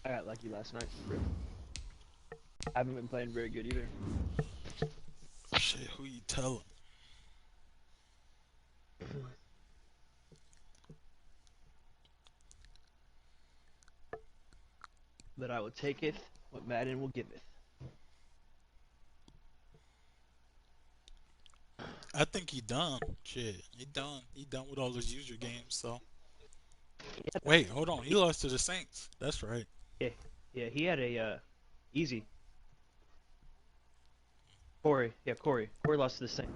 I got lucky last night. Rip. I haven't been playing very good either. Shit, who you telling? But I will taketh what Madden will giveth. I think he done. Shit, he done. He done with all his user games. So wait, hold on. He lost to the Saints. That's right. Yeah, yeah, he had a easy. Corey, yeah, Corey lost to the Saints.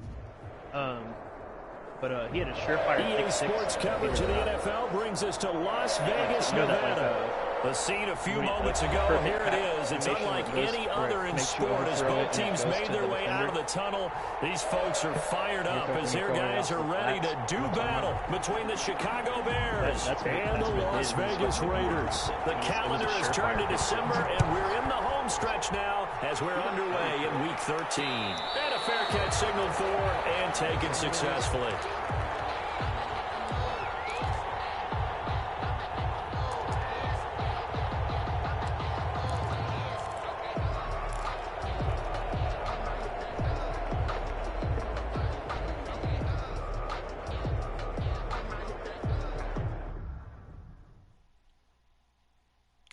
But he had a surefire EA pick six. Sports coverage of the NFL brings us to Las Vegas, Nevada. The scene a few moments ago, here it is. It's unlike any other in sport as both teams made their way out of the tunnel. These folks are fired up as their guys are ready to do battle between the Chicago Bears and the Las Vegas Raiders. The calendar has turned to December, and we're in the home stretch now as we're underway in Week 13. And a fair catch signaled for and taken successfully.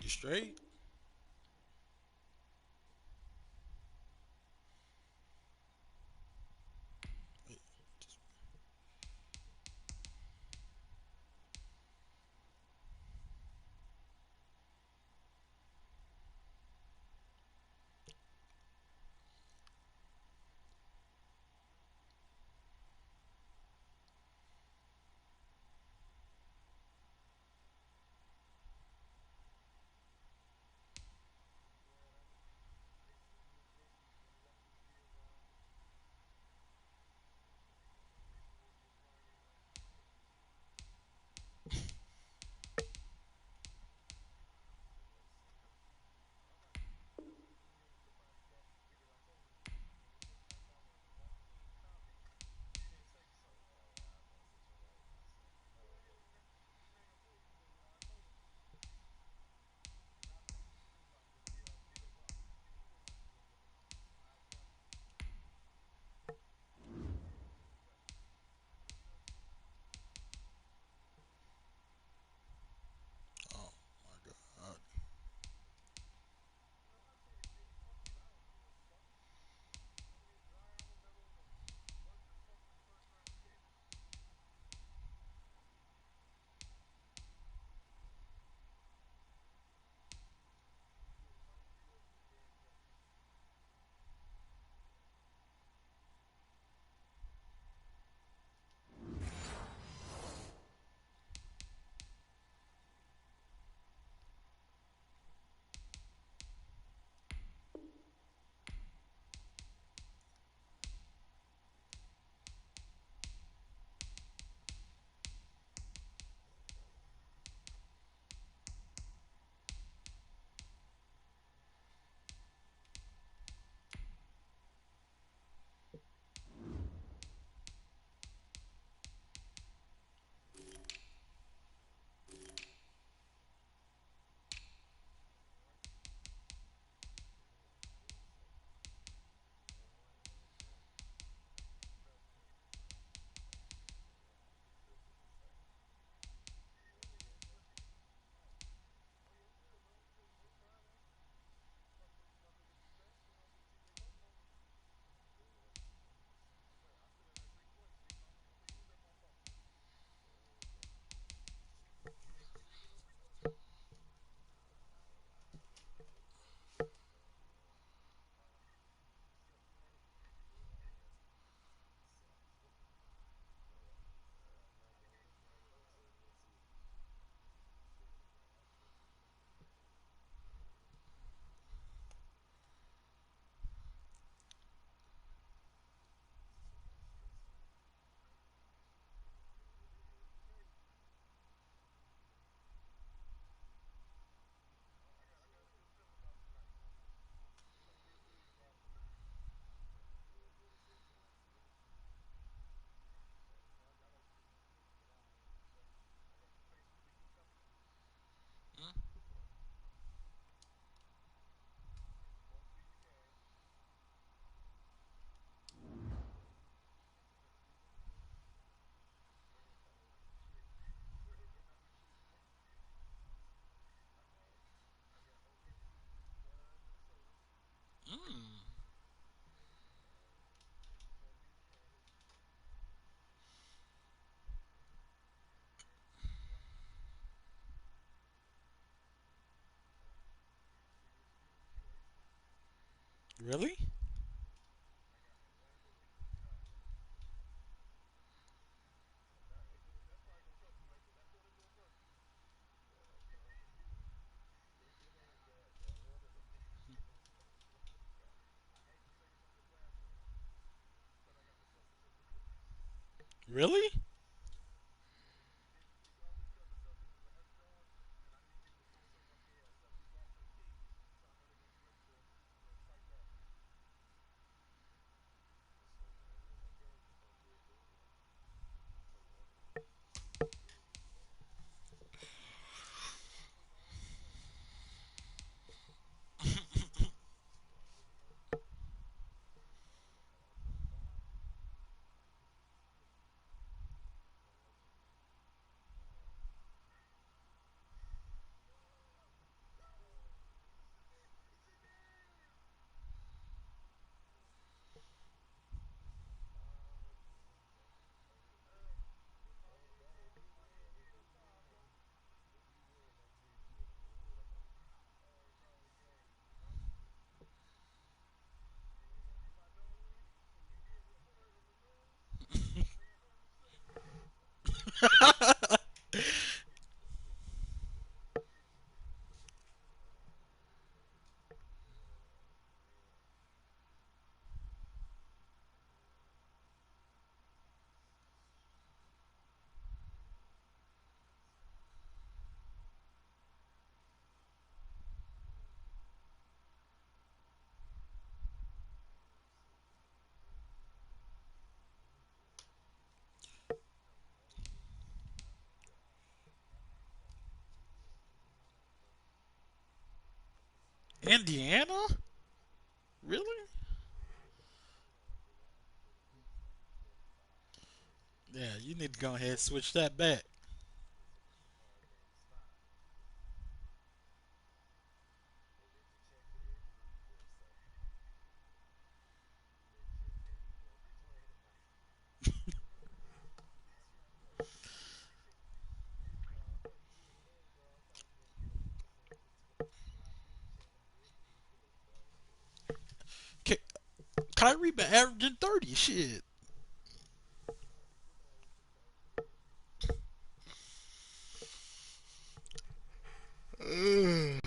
You straight? Wait, just- Really? Really? Indiana? Really? Yeah, you need to go ahead and switch that back. K- Kyrie been averaging 30. Shit. Mm.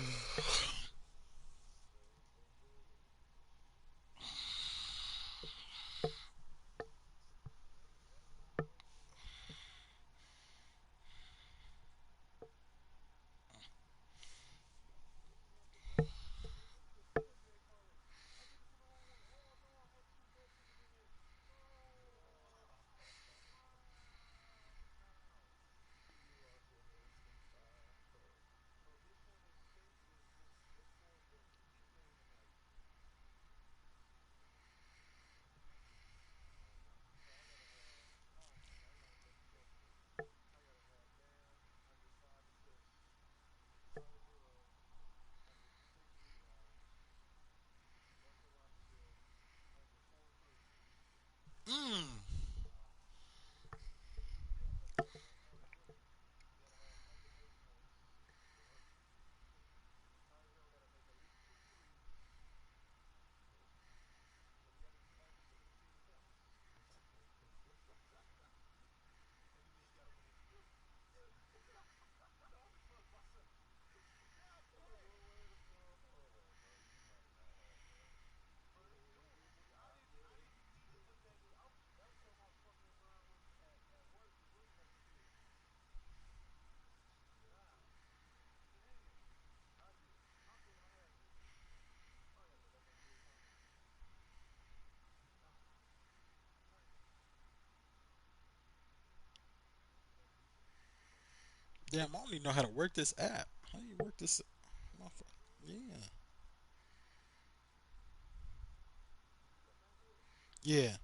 Damn, I don't even know how to work this app. How do you work this? Yeah. Yeah.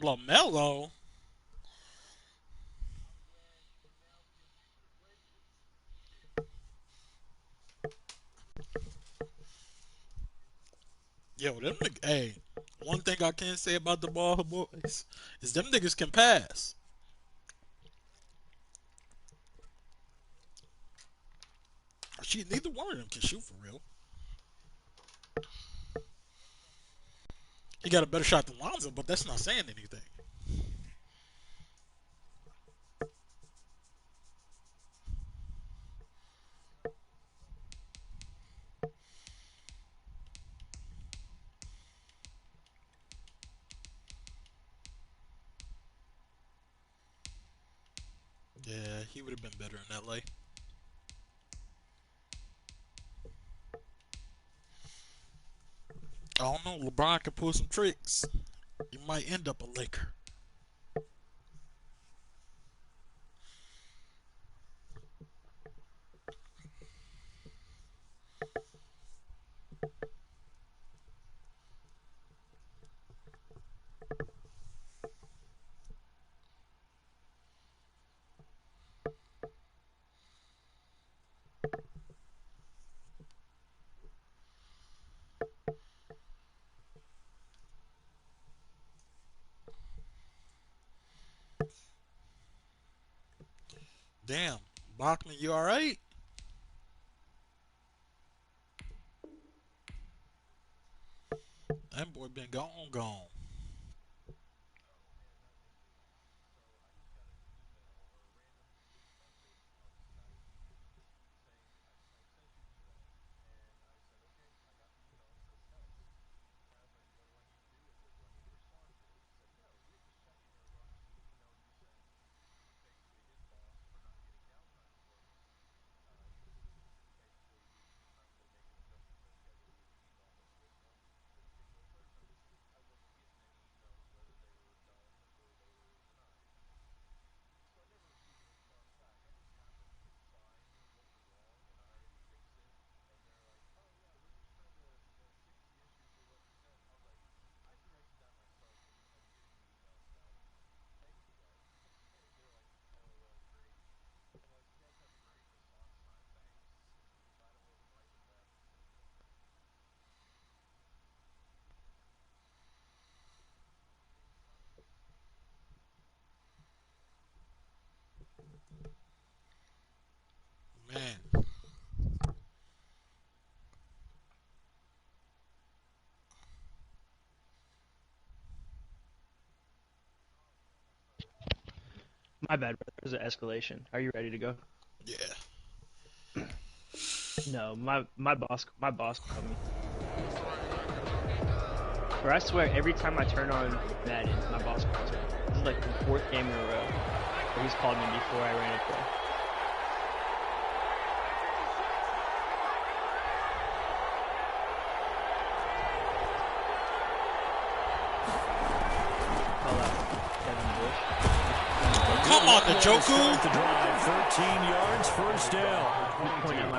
LaMelo? Yo, them niggas, hey, one thing I can say about the ball boys is them niggas can pass. Shit, neither one of them can shoot for real. He got a better shot than Lonzo, but that's not saying anything. Yeah, he would have been better in LA. I don't know. LeBron can pull some tricks. He might end up a Laker. Damn, Bachman, you all right? That boy been gone. Man, My bad, brother. There's an escalation. Are you ready to go? yeah. No, my boss called me. Bro, I swear every time I turn on Madden, my boss calls me. This is like the 4th game in a row where he's called me before I ran a play. Come on, Njoku. 13 yards, first down.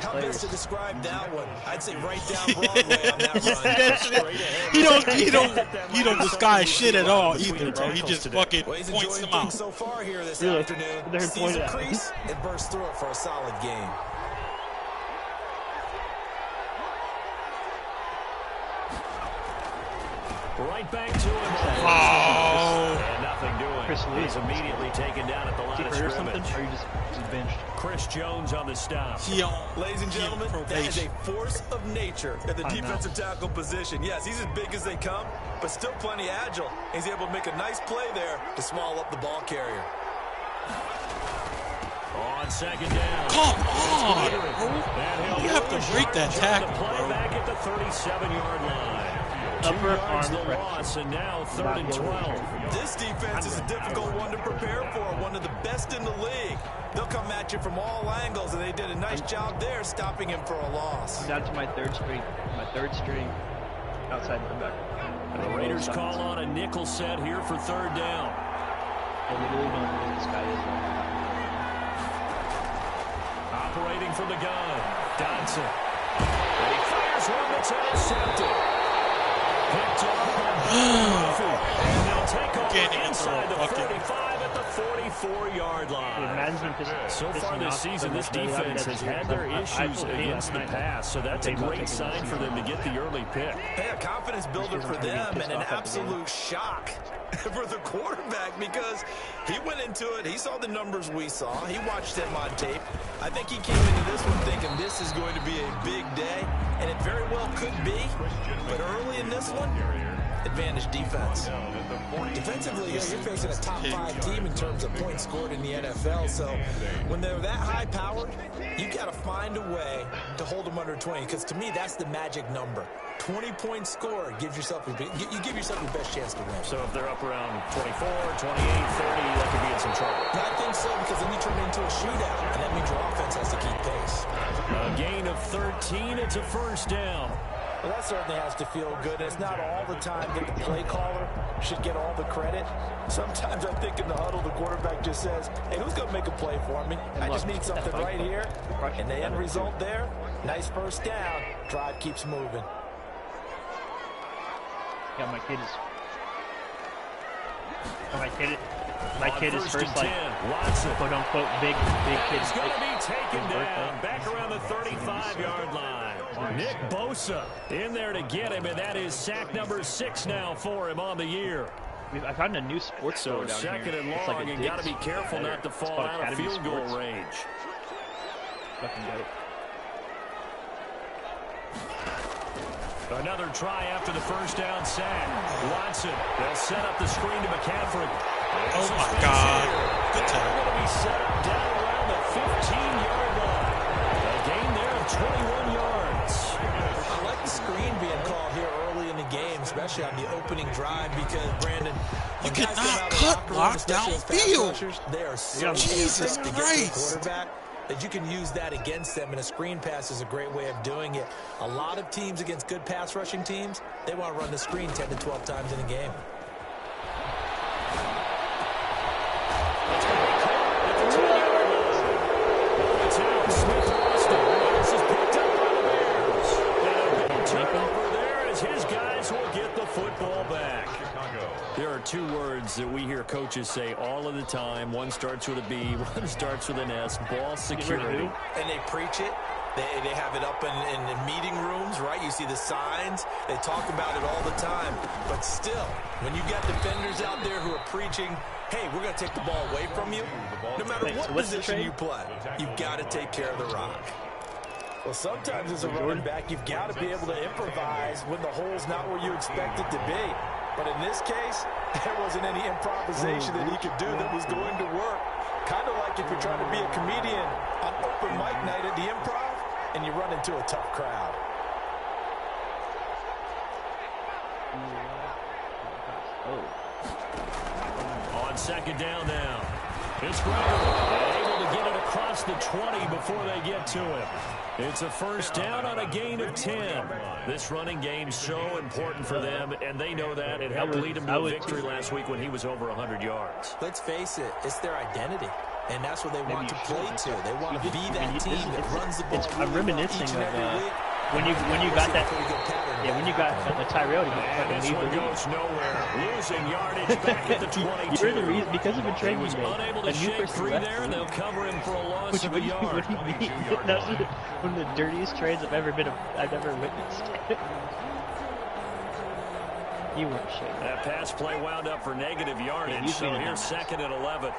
How best to describe that one? I'd say right down Broadway on that run. He don't disguise shit at all either, bro. He just fucking Well, he's points enjoying them out. things so far here this Really? afternoon. They're Sees pointed a out. crease and bursts through it for a solid game. Right back to him. Oh. And nothing doing. Chris Lee. He's immediately taken down at the line of Is he hurt or something? scrimmage. Or are you just benched? Chris Jones on the stop. He on, Ladies and he on gentlemen, that is probation. a force of nature at the I know. defensive tackle position. Yes, he's as big as they come, but still plenty agile. He's able to make a nice play there to small up the ball carrier. On second down. Come on, bro. And he'll You have to lose break that yardage on tackle, the play bro. back at the 37-yard line. 2 Upper yards arm the pressure. loss, and now 3rd and 12. This defense is a difficult one to prepare for, one of the best in the league. They'll come at you from all angles, and they did a nice job there stopping him for a loss. I'm down to my third string outside linebacker. The Raiders call on a nickel set here for 3rd down. I literally don't know who this guy is right now. Operating from the gun, Dodson. And he fires one that's intercepted. Picked off by Murphy. And they'll take off can't even throw inside a the fucking 45 at the 44-yard line. So far this season, this defense has had their issues against the pass, so that's a great sign for them to get the early pick. Hey, a confidence builder for them and an absolute shock for the quarterback because he went into it. He saw the numbers we saw. He watched them on tape. I think he came into this one thinking this is going to be a big day, and it very well could be. But early in this one, advantage defense. Defensively, you're facing a top 5 team in terms of points scored in the NFL. So when they're that high powered, you got to find a way to hold them under 20. Because to me, that's the magic number. 20 points scored gives yourself you give yourself your best chance to win. So if they're up around 24, 28, 30, that could be in some trouble. I think so, because then you turn it into a shootout, and that means your offense has to keep pace. A gain of 13. It's a first down. Well, that certainly has to feel good. It's not all the time that the play caller should get all the credit. Sometimes I think in the huddle, the quarterback just says, hey, who's going to make a play for me? I just need something right here. And the end result there, nice first down. Drive keeps moving. Yeah, my kid is first, like, quote unquote big kid. He's going to be taken down back around the 35-yard line. Nick Bosa in there to get him, and that is sack number 6 now for him on the year. I found a new sports store down second here. and long, like you got to be careful not to fall out of field goal range. Fucking dope. Another try after the first down sack. Watson, they'll set up the screen to McCaffrey. Oh my God. Good They're time. going to be set up down around the 15-yard line. A gain there of 21 yards. I like the screen being called here early in the game, especially on the opening drive, because, Brandon, You cannot cut block downfield. They are so Jesus to get to the Christ. quarterback that you can use that against them, and a screen pass is a great way of doing it. A lot of teams against good pass rushing teams, they want to run the screen 10 to 12 times in a game. There are 2 words that we hear coaches say all of the time. One starts with a B, one starts with an S. Ball security. And they preach it. They have it up in meeting rooms, right? You see the signs. They talk about it all the time. But still, when you got defenders out there who are preaching, hey, we're going to take the ball away from you, no matter what position you play, you've got to take care of the rock. Well, sometimes as a running back, you've got to be able to improvise when the hole's not where you expect it to be. But in this case, there wasn't any improvisation that he could do that was going to work. Kind of like if you're trying to be a comedian on open mic night at the Improv and you run into a tough crowd. On second down now. It's Gregory able to get it across the 20 before they get to him. It's a first down on a gain of 10. This running game's so important for them, and they know that. It helped lead them to a victory last week when he was over 100 yards. Let's face it, it's their identity, and that's what they want to play to. They want to be that team that runs the ball. I'm reminiscing of when you got that. Yeah, when you got the Tyrell to fucking leave the league. Goes nowhere. Losing yardage back at the 22. You're the reason, because of a trade he was unable to shake free there, and they'll cover him for a loss of a yard. That was one of the dirtiest trades I've ever witnessed. You weren't shaking. That pass play wound up for negative yardage, so here's second and 11.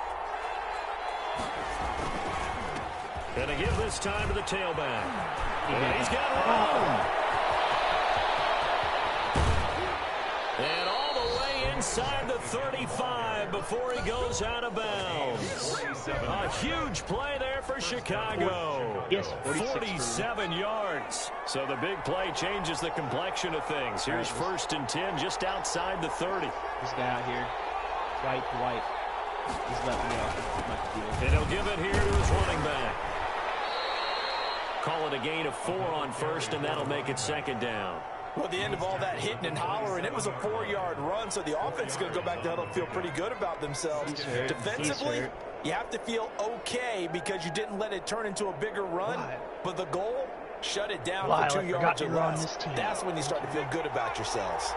Gonna give this time to the tailback. And he's got room. And all the way inside the 35 before he goes out of bounds. A huge play there for Chicago. Yes, 47 yards. So the big play changes the complexion of things. Here's first and 10 just outside the 30. This guy out here, White. He's letting me off. And he'll give it here to his running back. Call it a gain of 4 on first, and that'll make it second down. Well, at the end of all that hitting and hollering, it was a 4-yard run, so the offense is going to go back to huddle and feel pretty good about themselves. Defensively, you have to feel okay because you didn't let it turn into a bigger run, but the goal, shut it down for 2 yards or less. That's when you start to feel good about yourselves.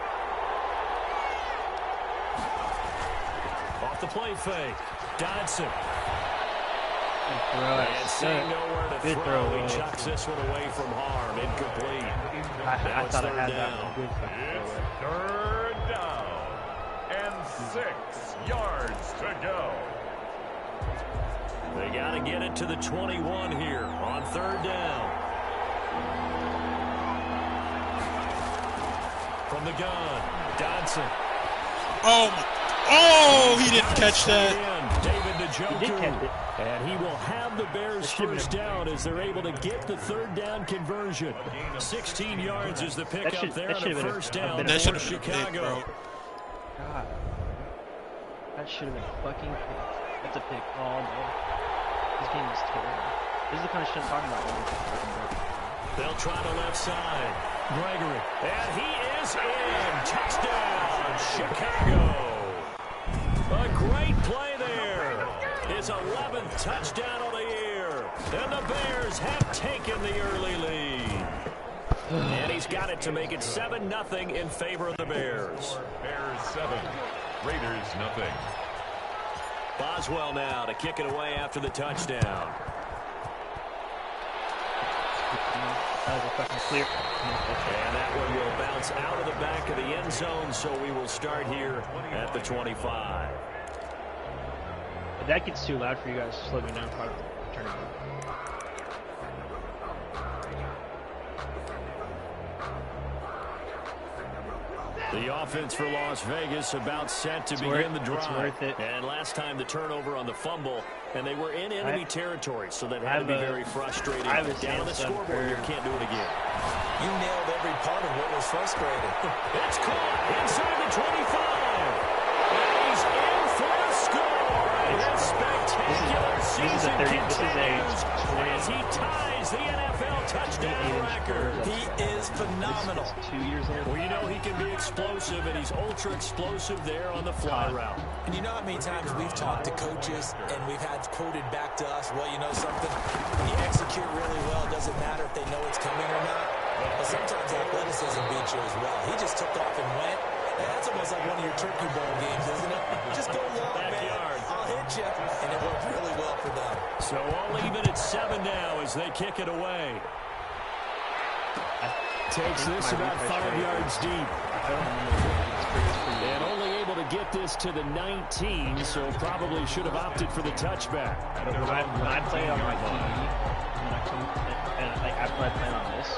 the play fake. Dodson. And seeing nowhere to throw, he chucks this one away from harm. Incomplete. I thought I had that one. It's third down and 6 yards to go. They got to get it to the 21 here on third down. From the gun, Dodson. Oh, he didn't catch that. David Njoku. He did catch it. And he will have the Bears first down as they're able to get the third down conversion. 16 yards is the pickup there on a first down That for should have been a pick, Chicago. bro. God. That should have been a fucking pick. That's a pick all day. This game is terrible. This is the kind of shit I'm talking about. They'll try the left side. Gregory. And he is in. Touchdown, Chicago. A great play there. His 11th touchdown of the year. And the Bears have taken the early lead. And he's got it to make it 7-0 in favor of the Bears. Bears 7, Raiders nothing. Boswell now to kick it away after the touchdown. That was a fucking clear. And that one will bounce out of the back of the end zone, so we will start here at the 25. If that gets too loud for you guys, slow me down. Probably turn it on. The offense for Las Vegas about set to begin the drive. It's worth it. And last time the turnover on the fumble, and they were in enemy territory, so that had to be very frustrating. Down on the scoreboard, you can't do it again. You nailed every part of what was frustrating. It's caught inside the 25. And he's in for the score. And his spectacular season continues as he ties the NFL touchdown record. He is phenomenal. 2 years old. Well, you know he can be explosive, and he's ultra explosive there on the fly route. And you know how many times we've talked to coaches and we've had quoted back to us, well, you know something, when you execute really well, it doesn't matter if they know it's coming or not. But sometimes athleticism beats you as well. He just took off and went. And that's almost like one of your turkey bowl games, isn't it? Just go long, Backyard. man. I'll hit you. And it worked really well for them. So all even at 7 now as they kick it away. Takes this about 5 yards deep. And only able to get this to the 19, so probably should have opted for the touchback. When I play on my TV, and after I play on this,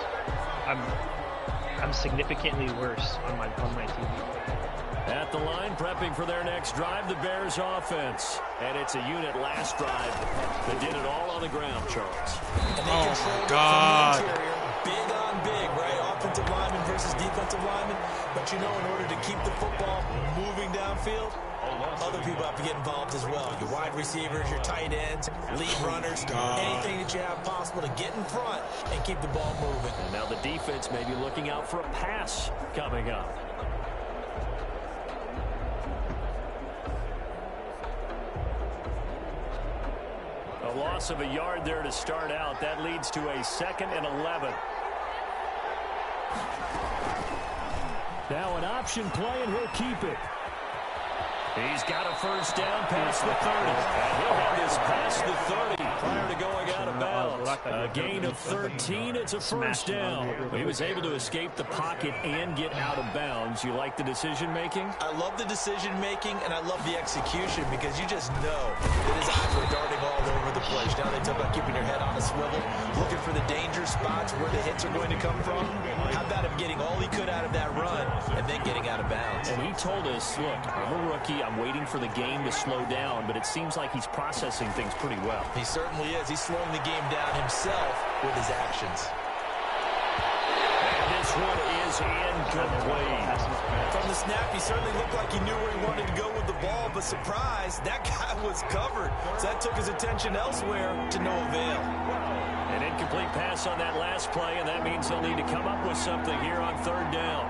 I'm significantly worse on my TV. At the line, prepping for their next drive, the Bears offense. And it's a unit last drive that did it all on the ground, Charles. And they Oh, controlled my it God. from the interior. Big on big, right? Offensive lineman versus defensive lineman. But you know, in order to keep the football moving downfield, other people have to get involved as well. Your wide receivers, your tight ends, lead runners, anything that you have possible to get in front and keep the ball moving. And now the defense may be looking out for a pass coming up. A loss of a yard there to start out. That leads to a 2nd and 11. Now an option play, and he'll keep it. He's got a first down past the 30. And he'll have this past the 30 prior to going out of bounds. A gain of 13. It's a first down. He was able to escape the pocket and get out of bounds. You like the decision making? I love the decision making, and I love the execution because you just know that his eyes were darting all over the place. Now they talk about keeping your head on a swivel, looking for the danger spots where the hits are going to come from. How about him getting all he could out of that run and then getting out of bounds? And he told us, look, I'm a rookie. I'm waiting for the game to slow down, but it seems like he's processing things pretty well. He certainly is. He's slowing the game down himself with his actions. And this one is incomplete. From the snap, he certainly looked like he knew where he wanted to go with the ball, but surprise, that guy was covered. So that took his attention elsewhere to no avail. An incomplete pass on that last play, and that means they'll need to come up with something here on third down.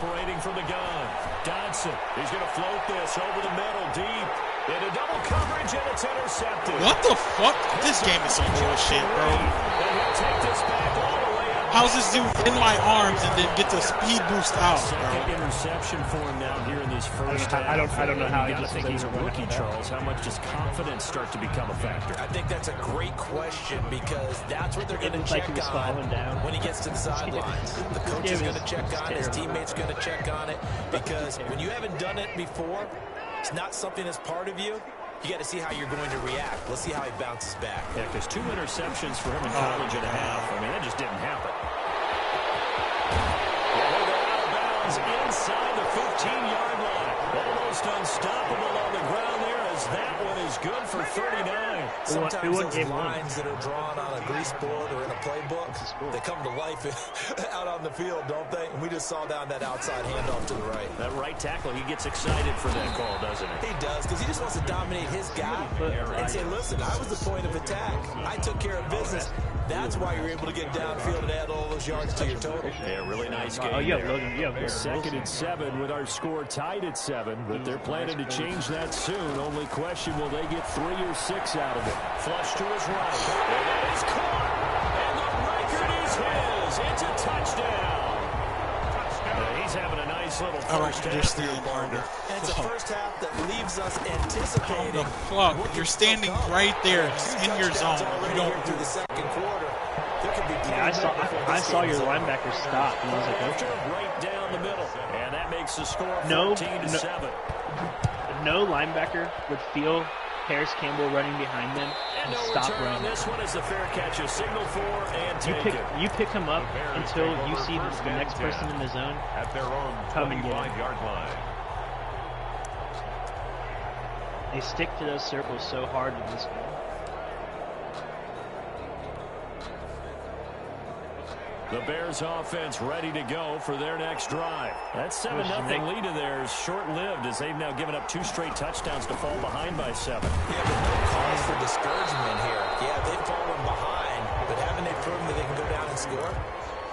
Operating from the gun, Dodson. He's going to float this over the middle, deep. Into double coverage, and it's intercepted. What the fuck? This game is some bullshit, bro. And he'll take this back all the way up How's this dude in my arms and then get the speed boost out, Second bro? interception for him now here in this first half. I don't know how you got to think he's a rookie, that. Charles. How much does confidence start to become a factor? I think that's a great question because that's what they're going to check on when he gets to the sidelines. The coach is going to check on it. His teammates are going to check on it because when you haven't done it before, it's not something that's part of you. You got to see how you're going to react. Let's see how he bounces back. Yeah, because 2 interceptions for him in college and a half. I mean, that just didn't happen. Well, they're out of bounds inside the 15-yard line. Almost unstoppable on the ground there as that one is good for 39. Sometimes those lines that are drawn on a grease board or in a playbook, they come to life out on the field, don't they? And we just saw down that outside handoff to the right. That right tackle, he gets excited for that call, doesn't he? He does, because he just wants to dominate his guy and say, listen, I was the point of attack. I took care of business. That's why you're able to get downfield and add all those yards to your total. Yeah, really nice game. Oh, you have Logan. You have Second and 7 with our score tied at 7, but they're planning to change that soon. Only question, will they get 3 or 6 out of it? Flush to his right. And it is caught. And the record is his. It's a touchdown. He's having a nice little first half here, partner. And it's a first half that leaves us anticipating. The clock. You're standing right there in your zone. You don't through the second quarter. There could be I saw your linebacker stop, and I was like, okay. Right down the middle, and that makes the score 14-7. No linebacker would feel Paris Campbell running behind them and stop running. This one is the fair catch, a signal for and take it. You pick him up until you see the next person in the zone at their own come and get him. 25-yard line. They stick to those circles so hard in this game. The Bears offense ready to go for their next drive. That 7-0 lead of theirs short-lived as they've now given up 2 straight touchdowns to fall behind by 7. Yeah, but no cause for discouragement here. Yeah, they've fallen behind, but haven't they proven that they can go down and score?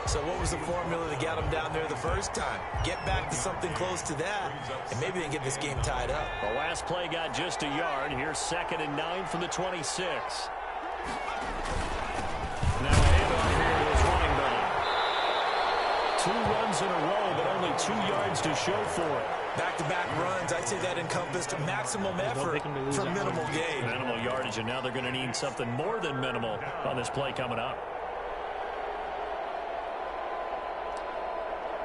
So what was the formula to get them down there the first time? Get back to something close to that, and maybe they can get this game tied up. The last play got just a yard. Here's 2nd and 9 from the 26. Now a handoff here to his running back. 2 runs in a row, but only 2 yards to show for it. Back-to-back runs, I'd say that encompassed maximum effort for minimal gain. Minimal yardage, and now they're going to need something more than minimal on this play coming up.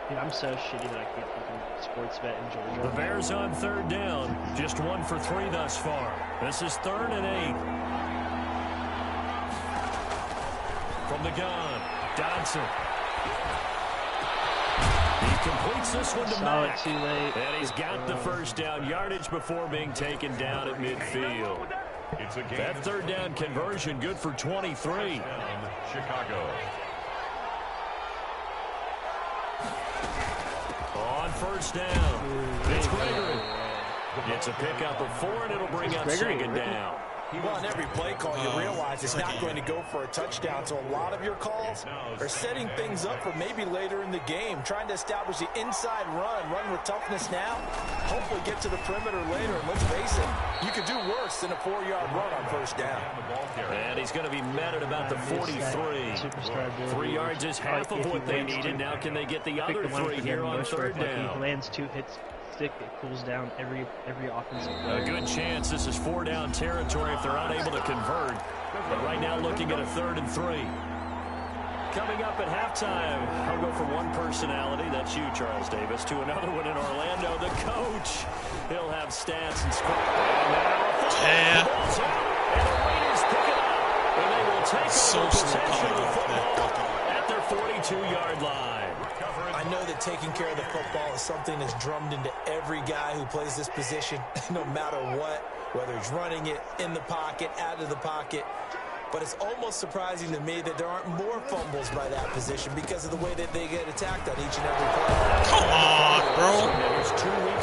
Dude, I'm so shitty that I can't fucking sports bet in Georgia. The Bears on 3rd down, just 1 for 3 thus far. This is 3rd and 8. From the gun, Dodson. He completes this one to Mack. Too late. And he's got the first down yardage before being taken down at midfield. It's a game. That 3rd down conversion good for 23. Chicago. On 1st down, it's Gregory. It's a pickup of 4, and it'll bring up 2nd down. Well, on every play call, you realize it's not going to go for a touchdown. So a lot of your calls are setting things up for maybe later in the game, trying to establish the inside run with toughness now, hopefully get to the perimeter later. And let's face it, you could do worse than a 4-yard run on 1st down. And he's going to be met at about the 43. 3 yards is half of what they needed. Now can they get the other 3 here on 3rd down? He lands 2 hits. Stick, it cools down every offensive play. A good chance this is 4-down territory if they're unable to convert. But right now looking at a 3rd and 3. Coming up at halftime, I'll go from one personality, that's you, Charles Davis, to another one in Orlando, the coach. He'll have stats and score. And the ball's out, and the Raiders pick it up. And they will take over possession of the football at their 42-yard line. I know that taking care of the football is something that's drummed into every guy who plays this position, no matter what, whether he's running it, in the pocket, out of the pocket. But it's almost surprising to me that there aren't more fumbles by that position because of the way that they get attacked on each and every play. Come on, bro.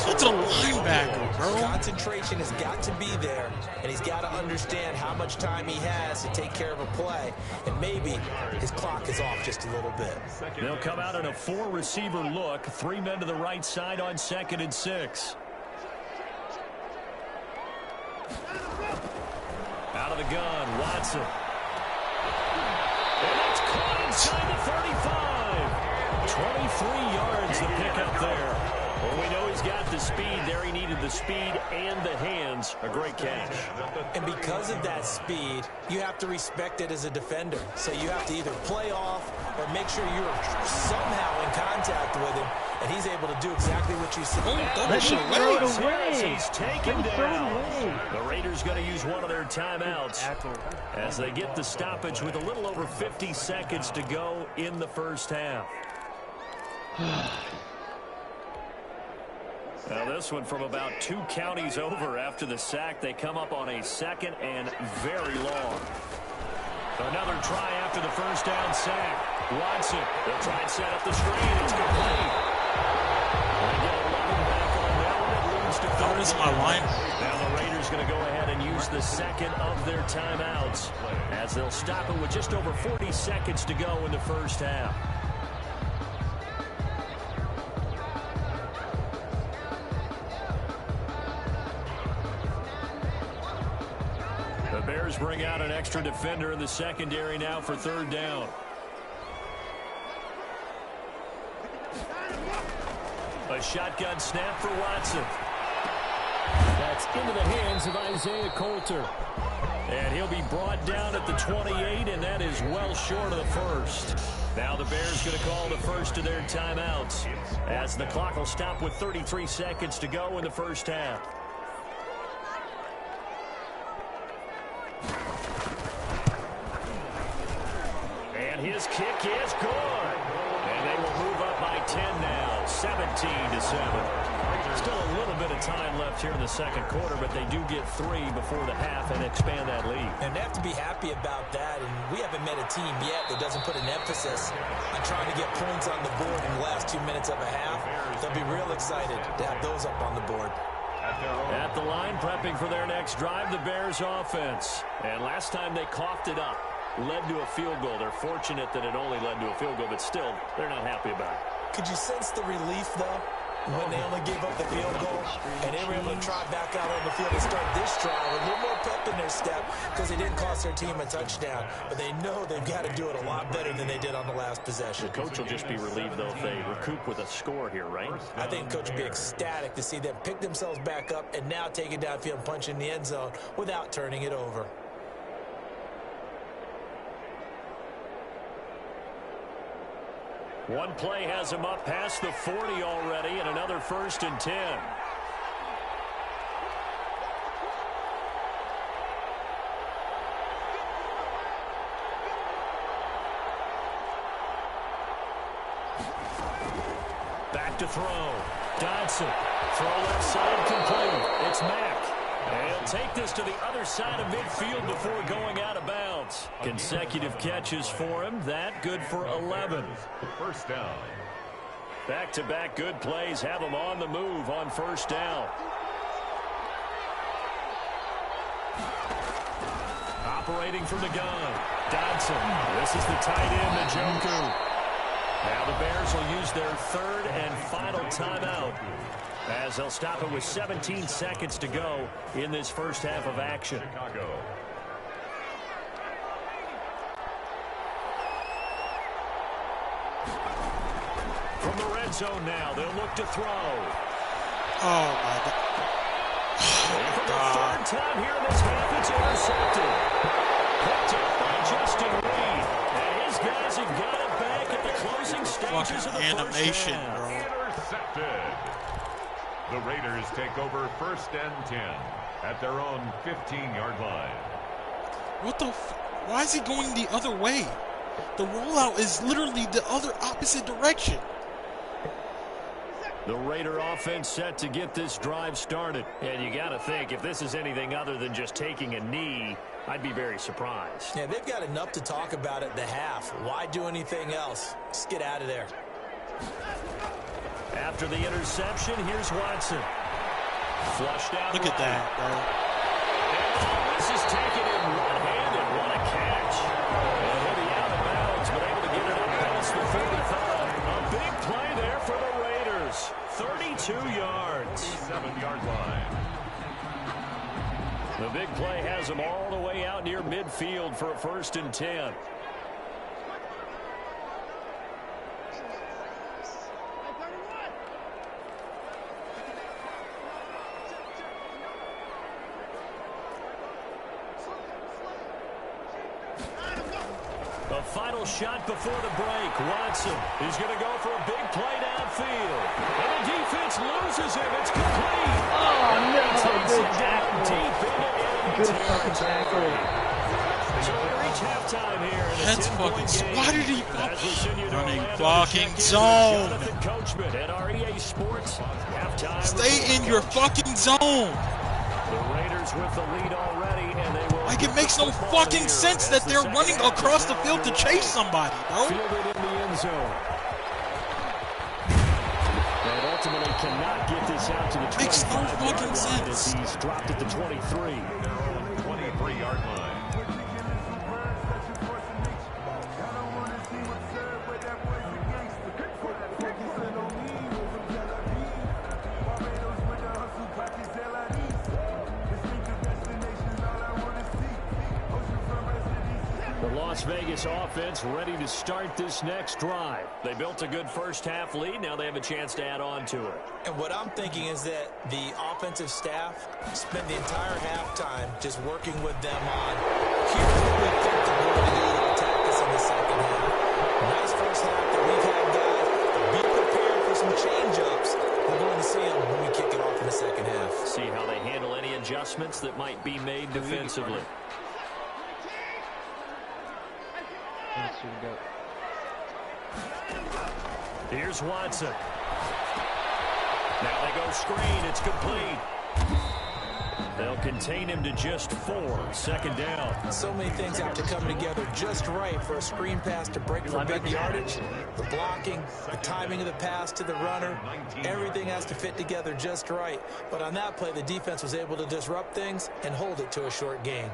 It's a linebacker, bro. Concentration has got to be there, and he's got to understand how much time he has to take care of a play. And maybe his clock is off just a little bit. They'll come out in a 4-receiver look. 3 men to the right side on 2nd and 6. Out of the gun, Watson. And it's caught inside the 35. 23 yards to pick up there. Well, we know he's got the speed there. He needed the speed and the hands. A great catch. And because of that speed, you have to respect it as a defender. So you have to either play off or make sure you're somehow in contact with him. And he's able to do exactly what you said. He's taken down. The Raiders going to use one of their timeouts as they get the stoppage with a little over 50 seconds to go in the first half. Now this one from about 2 counties over after the sack. They come up on a second and very long. Another try after the first down sack. Watson, they'll try and set up the screen. It's complete. They get 11 back on that one. It leads to 30. How is my line? Now the Raiders going to go ahead and use the second of their timeouts as they'll stop it with just over 40 seconds to go in the first half. The Bears bring out an extra defender in the secondary now for third down. A shotgun snap for Watson. That's into the hands of Isaiah Coulter. And he'll be brought down at the 28, and that is well short of the first. Now the Bears going to call the first of their timeouts as the clock will stop with 33 seconds to go in the first half. And his kick is good. And they will move up by 10 now, 17-7. Still a little bit of time left here in the second quarter, but they do get 3 before the half and expand that lead. And they have to be happy about that. And we haven't met a team yet that doesn't put an emphasis on trying to get points on the board in the last 2 minutes of a half. They'll be real excited to have those up on the board. At the line, prepping for their next drive, the Bears offense. And last time they coughed it up, led to a field goal. They're fortunate that it only led to a field goal, but still, they're not happy about it. Could you sense the relief, though, when they only gave up the field goal and they were able to trot back out on the field and start this drive with a little more pep in their step because they didn't cost their team a touchdown, but they know they've got to do it a lot better than they did on the last possession. The coach will just be relieved, though, if they recoup with a score here, right? I think coach will be ecstatic to see them pick themselves back up and now take it downfield and punch in the end zone without turning it over. One play has him up past the 40 already, and another 1st and 10. Back to throw. Dodson. Throw left side complete. It's Mack. And he'll take this to the other side of midfield before going out of bounds. Consecutive catches for him. That good for 11. First down. Back-to-back good plays have him on the move on first down. Operating from the gun. Dodson. This is the tight end, Njoku. Now the Bears will use their third and final timeout as they'll stop it with 17 seconds to go in this first half of action. Chicago. From the red zone now, they'll look to throw. Oh, my God. And for the third time here in this half, it's intercepted. Picked up by Justin Reed. And his guys have got it back at the closing stages of the animation, first half. bro. Intercepted. The Raiders take over 1st and 10 at their own 15-yard line. What the why is he going the other way? The rollout is literally the other opposite direction. The Raider offense set to get this drive started. And you got to think, if this is anything other than just taking a knee, I'd be very surprised. Yeah, they've got enough to talk about at the half. Why do anything else? Just get out of there. After the interception, here's Watson. Flushed out. Look at that, bro. And this is taken in one-handed. What a catch. And he'll be out of bounds, but able to get it up past the 35. A big play there for the Raiders. 32 yards. 7-yard line. The big play has them all the way out near midfield for a 1st and 10. final shot before the break. Watson is going to go for a big play downfield. And the defense loses him. It's complete. Oh, no. Takes Good it down tackle. deep into enemy Good fucking territory. tackle. So we reach halftime here. That's fucking. Why did he running Orlando blocking check-in zone? with Jonathan Coachman at our EA Sports halftime. Stay in your fucking zone. The Raiders with the lead already, and they will. Like, it makes no fucking sense that they're running across the field to chase somebody, bro. Fielded in the end zone. And ultimately cannot get this out to the 25-yard Makes no fucking line sense. as he's dropped at the 23. Their own 23-yard line. Las Vegas offense ready to start this next drive. They built a good first half lead. Now they have a chance to add on to it. And what I'm thinking is that the offensive staff spent the entire halftime just working with them on, here's what we think they're going to do to attack us in the second half. Nice first half that we've had, guys. Be prepared for some change-ups. We're going to see them when we kick it off in the second half. See how they handle any adjustments that might be made defensively. Here's Watson. Now they go screen. It's complete. They'll contain him to just 4. Second down. So many things have to come together just right for a screen pass to break for big yardage. The blocking, the timing of the pass to the runner, everything has to fit together just right. But on that play, the defense was able to disrupt things and hold it to a short gain.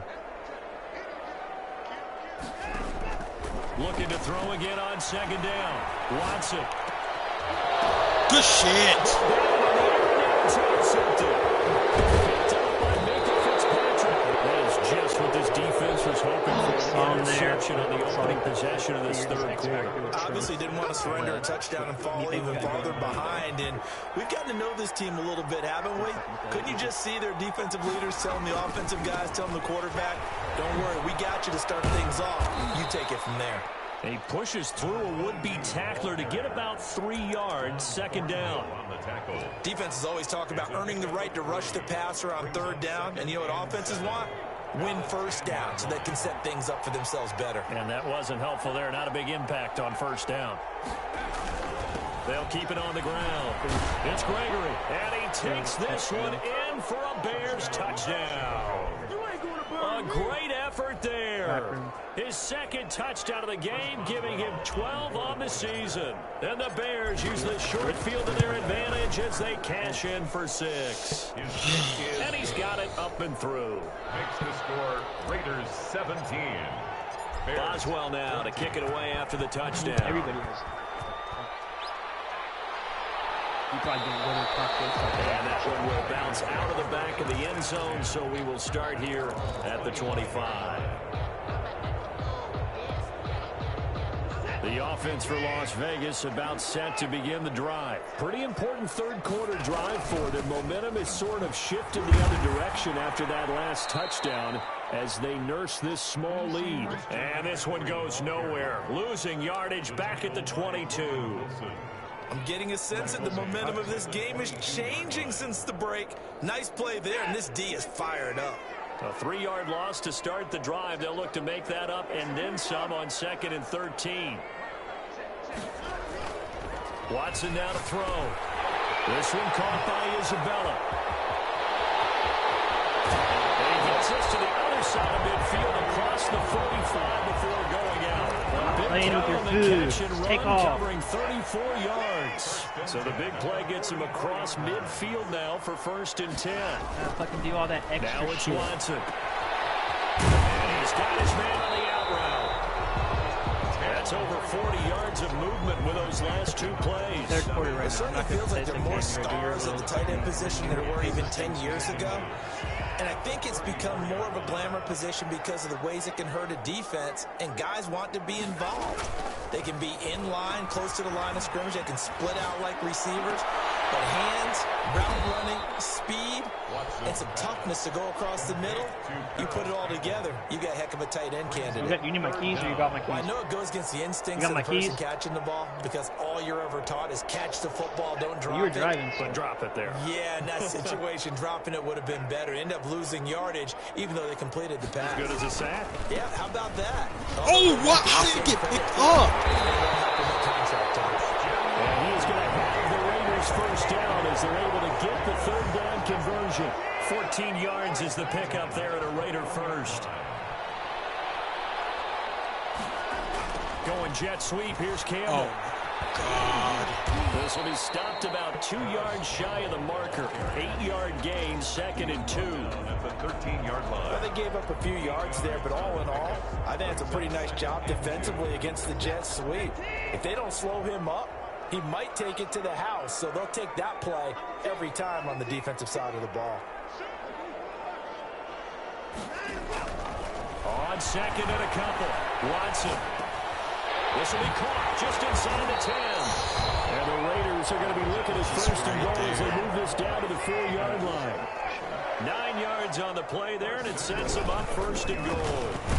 Looking to throw again on second down. Watson. Good shit. That is just what this defense was hoping for. On there. Interception on the opening possession of this third quarter. Obviously didn't want to surrender a touchdown and fall even farther behind. And we've gotten to know this team a little bit, haven't we? Couldn't you just see their defensive leaders telling the offensive guys, telling the quarterback, don't worry, we got you to start things off. You take it from there. And he pushes through a would-be tackler to get about 3 yards. Second down. On the tackle. Defenses always talk about earning the right to rush the passer on third down. And you know what offenses want? Win first down so they can set things up for themselves better. And that wasn't helpful there. Not a big impact on first down. They'll keep it on the ground. It's Gregory. And he takes this one in for a Bears touchdown. A great effort there. His second touchdown of the game, giving him 12 on the season. And the Bears use the short field to their advantage as they cash in for 6. And he's got it up and through. Makes the score Raiders 17. Bears Boswell now to kick it away after the touchdown. Everybody has. You probably didn't win a pocket. And that one will bounce out of the back of the end zone, so we will start here at the 25. The offense for Las Vegas about set to begin the drive. Pretty important third quarter drive for them. Momentum is sort of shifted the other direction after that last touchdown as they nurse this small lead. And this one goes nowhere. Losing yardage back at the 22. I'm getting a sense that the momentum of this game is changing since the break. Nice play there, and this D is fired up. A 3-yard loss to start the drive. They'll look to make that up and then some on 2nd and 13. Watson now to throw. This one caught by Isabella. And he gets this to the other side of midfield across the 45 before going out. Playing with your food. Take off. Covering 34 yards. So the big play gets him across midfield now for 1st and 10. Gotta fucking do all that extra Now it's shit. Watson. And he's got his man on the out route. That's over 40 yards of movement with those last 2 plays. Third quarter right It now. certainly feels like there are more stars at the tight end position than there were even 10 years ago. And I think it's become more of a glamour position because of the ways it can hurt a defense, and guys want to be involved. They can be in line, close to the line of scrimmage. They can split out like receivers. But hands, route running, speed, and some toughness to go across the middle, you put it all together, you got a heck of a tight end candidate. You need my keys or you got my keys? Well, I know it goes against the instincts of the person catching the ball because all you're ever taught is catch the football, don't drop it. You were driving, but drop it there. Yeah, in that situation, dropping it would have been better. End up losing yardage, even though they completed the pass. As good as a sack. Yeah, how about that? Oh, what? How did it get picked up? And he is going to have the Raiders first down as they're able to get the third down conversion. 14 yards is the pickup there at a Raider first. Going jet sweep. Here's Campbell. Oh, God. This will be stopped about 2 yards shy of the marker. 8-yard gain, 2nd and 2. At the 13-yard line. Well, they gave up a few yards there, but all in all, I think it's a pretty nice job defensively against the jet sweep. If they don't slow him up, he might take it to the house, so they'll take that play every time on the defensive side of the ball. On 2nd and a couple. Watson. This will be caught just inside the 10. And the Raiders are going to be looking at first and goal as they move this down to the 4-yard line. 9 yards on the play there, and it sets them up first and goal.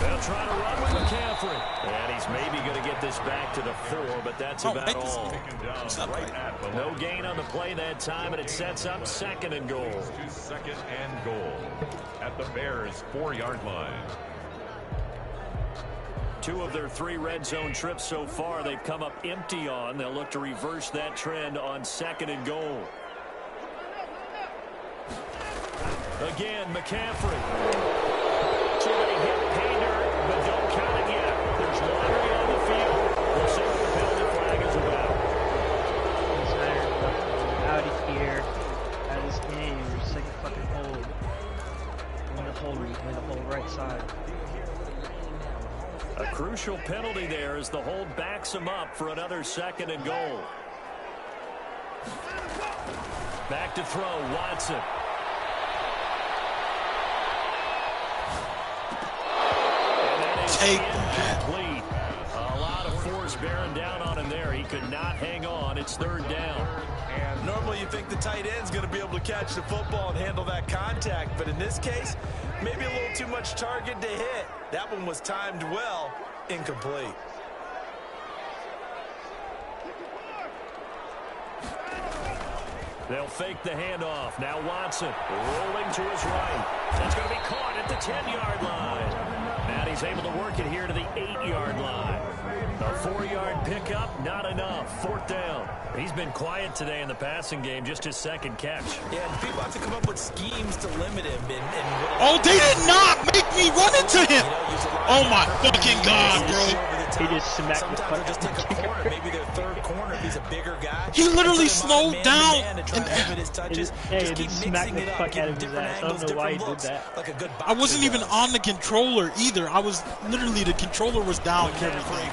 They'll try to run with McCaffrey. And he's maybe going to get this back to the 4, but that's about all. No gain on the play that time, and it sets up 2nd and goal. To 2nd and goal at the Bears' 4-yard line. 2 of their 3 red zone trips so far they've come up empty on. They'll look to reverse that trend on 2nd and goal. Again, McCaffrey. Too many hit pay dirt, but don't count it yet. There's lottery on the field. We'll see what the penalty flag is about. Out of here. Out of this game. Your second fucking hold. In the whole right side. A crucial penalty there as the hold backs him up for another 2nd and goal. Back to throw, Watson. Take incomplete. A lot of force bearing down on him there. He could not hang on. It's 3rd down. Normally you think the tight end's going to be able to catch the football and handle that contact, but in this case, maybe a little too much target to hit. That one was timed well, incomplete. They'll fake the handoff. Now Watson rolling to his right. That's going to be caught at the 10-yard line. And he's able to work it here to the 8-yard line. A 4-yard pickup, not enough. 4th down. He's been quiet today in the passing game, just his 2nd catch. Yeah, people have to come up with schemes to limit him. Oh, they did not make me run into him. Oh, my fucking God, bro. He just smacked the fuck just take a corner, maybe their 3rd corner if he's a bigger guy. He literally slowed down. Hey, he smacked the fuck out of his ass. I don't know why he did that. I wasn't even on the controller either. I was literally, the controller was down and everything.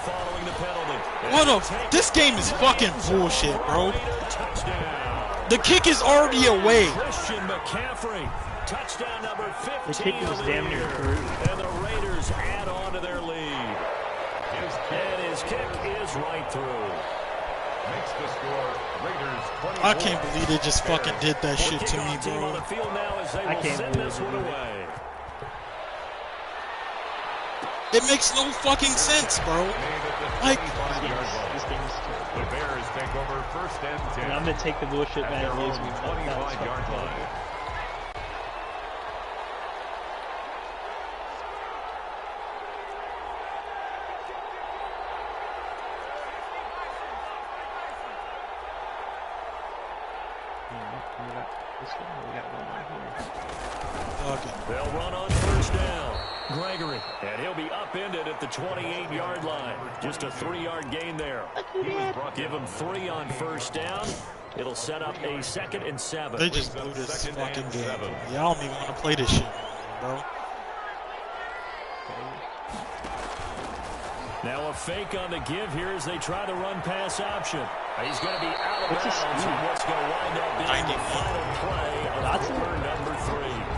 What a, this game is fucking bullshit, bro. The kick is already away. Christian McCaffrey, touchdown number 15. The kick was damn near through. And the Raiders add on to their lead. And his kick is right through. Makes the score Raiders 20. I can't believe they just fucking did that shit to me, bro. I can't believe it. It makes no fucking sense, bro. Like, This game is terrible. The Bears take over 1st and 10. And I'm gonna take the bullshit at back their and own lose me. 25-yard line. They'll run on 1st down. Gregory, and he'll be upended at the 28-yard line. Just a 3-yard gain there. Give him 3 on 1st down. It'll set up a 2nd and 7. they just blew this fucking game. Y'all don't even want to play this shit, bro. Now a fake on the give here as they try the run-pass option. He's going to be out of bounds. And what's going to wind up being the final play of quarter number 3.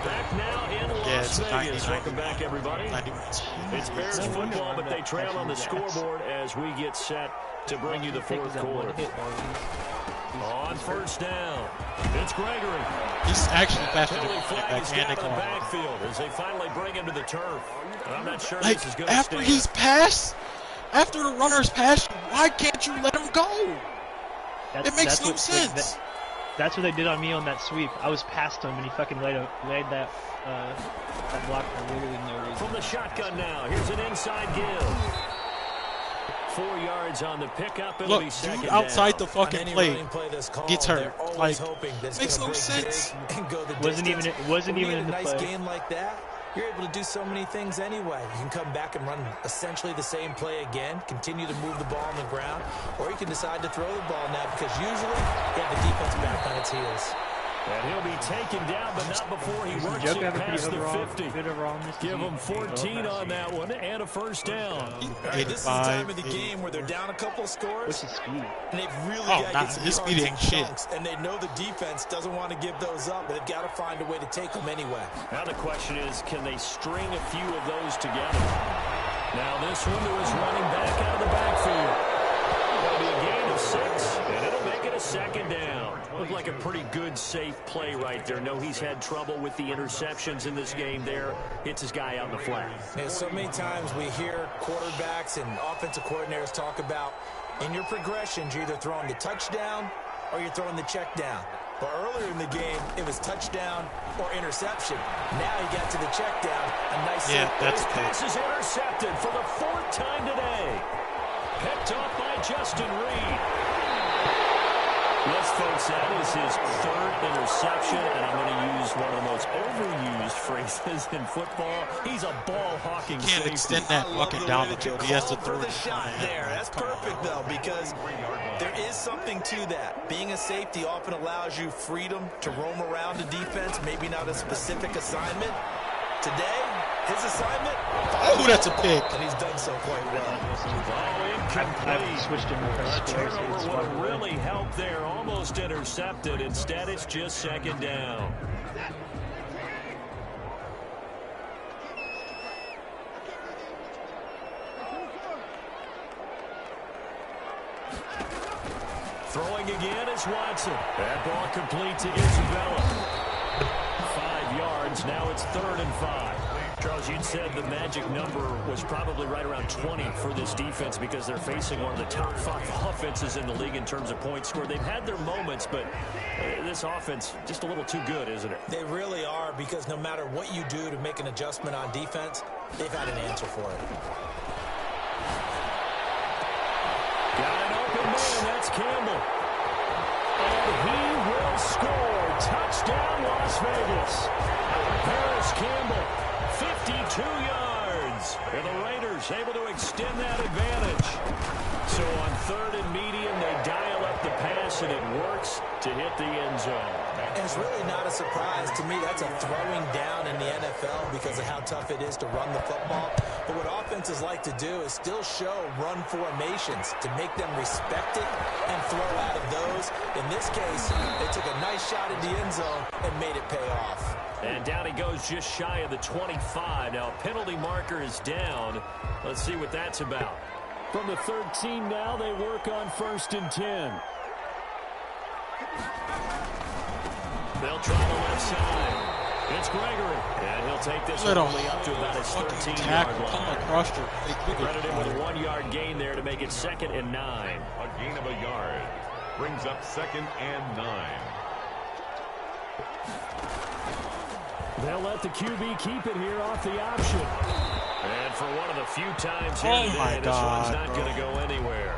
Back now in Las Vegas. Welcome back, everybody. It's Bears football, but they trail on the scoreboard as we get set to bring you the fourth quarter. On first down, it's Gregory. He's actually faster than Penalty flag is down back. to the backfield as they finally bring him to the turf. And I'm not sure Like, this is going to after he's passed, after the runner's passed, why can't you let him go? It makes no sense. That's what they did on me on that sweep. I was past him, and he fucking laid that block for literally no reason. From the shotgun now, here's an inside give. 4 yards on the pickup. It'll be second dude outside down. the fucking play gets hurt. Like, makes no sense. Wasn't even in the nice play. game like that. You're able to do so many things anyway. You can come back and run essentially the same play again, continue to move the ball on the ground, or you can decide to throw the ball now because usually you have the defense back on its heels. And he'll be taken down, but not before he works it past the 50. Give him 14 on that one and a first down. This is the time of the game where they're down a couple of scores. What's his speed? And they've really got to get some his yards speed in ain't shit. chunks, and they know the defense doesn't want to give those up, but they've got to find a way to take them anyway. Now the question is, can they string a few of those together? Now this one to his running back out of the backfield. That'll be a gain of 6, and it'll make it a second down. Looked like a pretty good, safe play right there. No, he's had trouble with the interceptions in this game there. Hits his guy out in the flat. Yeah, so many times we hear quarterbacks and offensive coordinators talk about in your progressions, you're either throwing the touchdown or you're throwing the check down. But earlier in the game, it was touchdown or interception. Now he got to the check down. A nice This pass is intercepted for the 4th time today. Picked off by Justin Reed. Yes, folks, that is his 3rd interception, and I'm going to use one of the most overused phrases in football. He's a ball-hawking safety. Can't extend that fucking down the field. He has to throw the shot there. That's perfect, though, because there is something to that. Being a safety often allows you freedom to roam around the defense, maybe not a specific assignment. Today, his assignment, oh, that's a pick. And he's done so quite well. I've switched him with Turnover would have really helped there. Almost intercepted. Instead, it's just second down. Throwing again is Watson. That ball complete to Isabella. 5 yards. Now it's 3rd and 5. Charles, you'd said the magic number was probably right around 20 for this defense because they're facing one of the top 5 offenses in the league in terms of points scored. They've had their moments, but this offense just a little too good, isn't it? They really are, because no matter what you do to make an adjustment on defense, they've had an answer for it. Got an open man. That's Campbell. And he will score. Touchdown, Las Vegas. Paris Campbell. 52 yards. And the Raiders able to extend that advantage. So on 3rd and medium, they dial up the pass, and it works to hit the end zone. And it's really not a surprise to me. That's a throwing down in the NFL because of how tough it is to run the football. But what offenses like to do is still show run formations to make them respect it and throw out of those. In this case, they took a nice shot at the end zone and made it pay off. And down he goes just shy of the 25. Now, penalty marker is down. Let's see what that's about. From the 13 now, they work on 1st and 10. They'll try the left side. It's Gregory. And he'll take this one only up to about his 13-yard line. Credited with a 1-yard gain there to make it 2nd and 9. A gain of a yard brings up 2nd and 9. They'll let the QB keep it here off the option. And for one of the few times here today, this one's not going to go anywhere.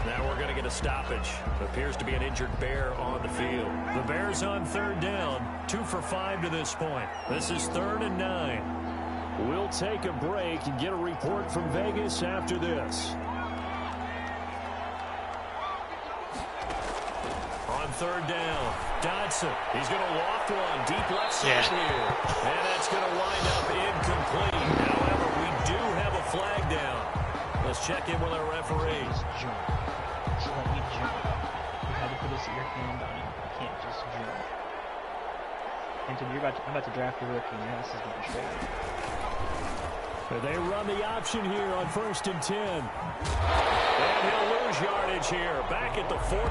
Now we're going to get a stoppage. Appears to be an injured Bear on the field. The Bears on 3rd down. 2 for 5 to this point. This is 3rd and 9. We'll take a break and get a report from Vegas after this. On 3rd down, Dodson. He's going to loft one deep left side here. And that's going to wind up incomplete. However, we do have a flag down. Let's check in with our referee. Just jump. Just let me jump. You had to put your hand on him. You can't just jump. Anthony, I'm about to draft a rookie, and this is getting straight. They run the option here on 1st and 10. And he'll lose yardage here. Back at the 41.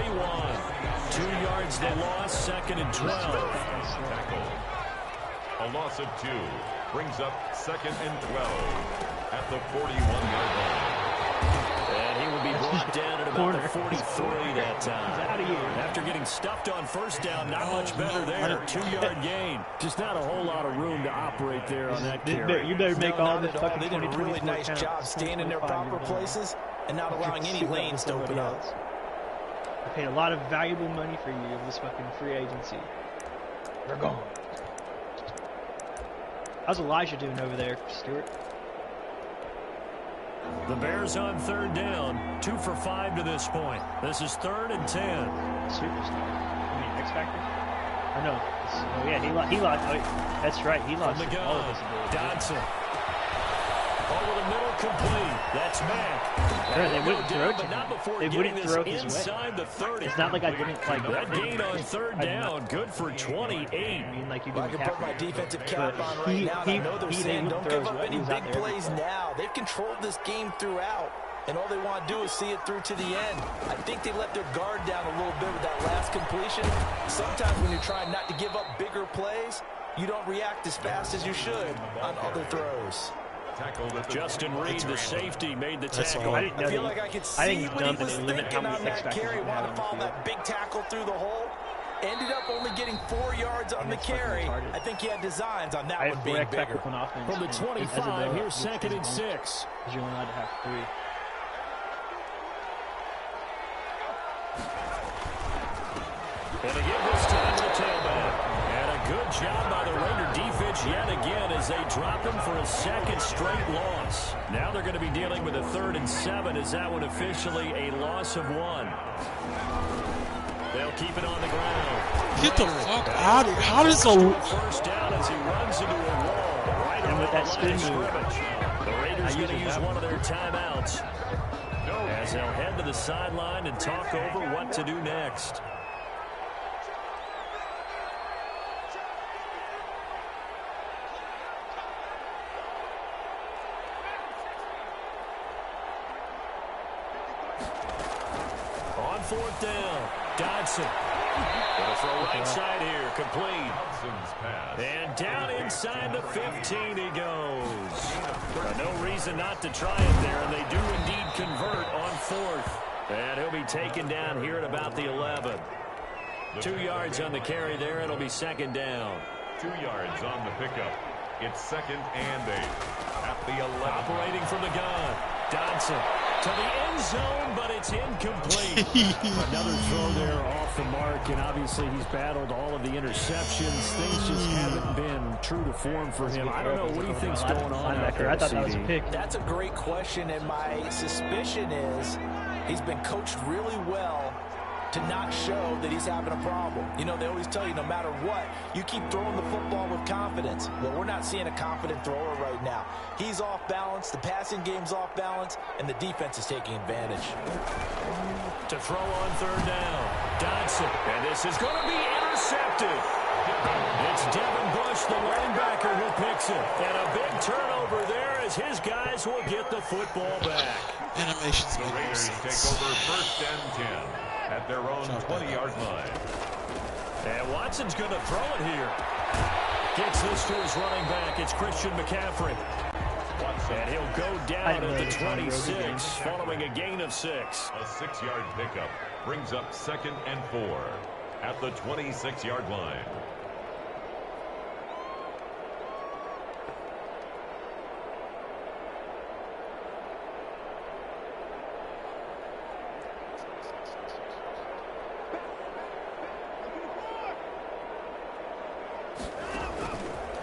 2 yards the loss, 2nd and 12. Tackle. A loss of 2 brings up 2nd and 12 at the 41-yard line. And he will be brought down at about the 43 that time. He's out of here. After getting stuffed on 1st down, not much better there. 2-yard gain. Just not a whole lot of room to operate there on that carry. You better make all this fucking They did a 20, really 24 nice count. job staying in their proper places and not allowing any lanes to open up. I paid a lot of valuable money for you in this fucking free agency. They're gone. How's Elijah doing over there, Stuart? The Bears on 3rd down. 2 for 5 to this point. This is 3rd and 10. Superstar. I mean, X Factor? Oh, no. Oh, yeah, he lost. Oh, that's right. He lost From the all of gun, his ability. Dodson. Over the middle, complete. That's Mack. They wouldn't throw to but not him. before They getting wouldn't this throw his way. inside the 30. It's not like I didn't, like... That gain on 3rd down, good for 28. I mean, like you I didn't can put my defensive cap But on right now, and I know they're they saying wouldn't don't throw give his up way. any He was out big there plays every play. now. They've controlled this game throughout, and all they want to do is see it through to the end. I think they let their guard down a little bit with that last completion. Sometimes when you're trying not to give up bigger plays, you don't react as fast as you should on other throws. Justin Reed, the safety, made the tackle. I didn't know I feel that like I could I see think he's what dumb he was to limit how thinking many on X that Factors carry. you can Wanted have to on follow the field. that big tackle through the hole. Ended up only getting 4 yards on the That's fucking carry. retarded. I think he had designs on that I one have being 4 X bigger. Factor on offense. From the and as a 25, backup, here's it's 2nd and bonus, 6. Because you're only allowed to have 3. And they give this time to the tailback. And a good job by the Raider defense yet again as they drop him for a 2nd straight loss. Now they're going to be dealing with a 3rd and 7 as that one officially a loss of 1. They'll keep it on the ground. Get the fuck out of here. How does a... 1st down as he runs into a wall. Right And with around that the line of spin move. scrimmage. The Raiders going to usually use have one of their timeouts as they'll head to the sideline and talk over what to do next. On 4th down, Dodson. Gonna throw right side here, complete. And down inside the 15 he goes. No reason not to try it there, and they do indeed convert on 4th. And he'll be taken down here at about the 11. 2 yards on the carry there, it'll be 2nd down. 2 yards on the pickup. It's 2nd and 8 at the 11. Operating from the gun, Dodson to the end zone, but it's incomplete. Another throw there off the mark, and obviously he's battled all of the interceptions. Things just haven't been true to form for him. I don't know. What do you think's going on out there, I thought that was a CD? pick. That's a great question, and my suspicion is he's been coached really well to not show that he's having a problem. You know, they always tell you no matter what, you keep throwing the football with confidence. Well, we're not seeing a confident thrower right now. He's off balance, the passing game's off balance, and the defense is taking advantage. To throw on 3rd down, Dodson, and this is going to be intercepted. It's Devin Bush, the linebacker, who picks it. And a big turnover there as his guys will get the football back. Animations The make no Raiders take sense. over 1st and 10 at their own 20-yard line. And Watson's going to throw it here. Gets this to his running back. It's Christian McCaffrey. And he'll go down at the 26 following a gain of 6. A 6-yard pickup brings up 2nd and 4 at the 26-yard line.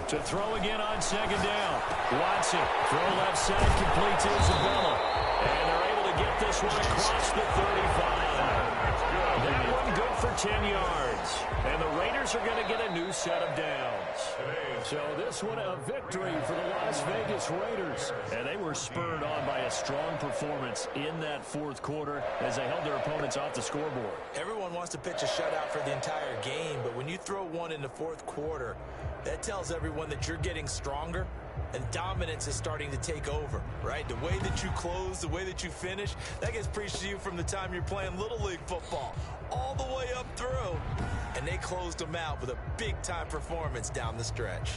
To throw again on 2nd down. Watson, throw left side, complete to Isabella. And they're able to get this one across the 35. That one good for 10 yards. yards. And the Raiders are going to get a new set of downs. So this one a victory for the Las Vegas Raiders. And they were spurred on by a strong performance in that fourth quarter as they held their opponents off the scoreboard. Everyone wants to pitch a shutout for the entire game, but when you throw one in the fourth quarter, that tells everyone that you're getting stronger and dominance is starting to take over, right? The way that you close, the way that you finish, that gets preached to you from the time you're playing Little League football all the way up through. And they closed them out with a big-time performance down the stretch.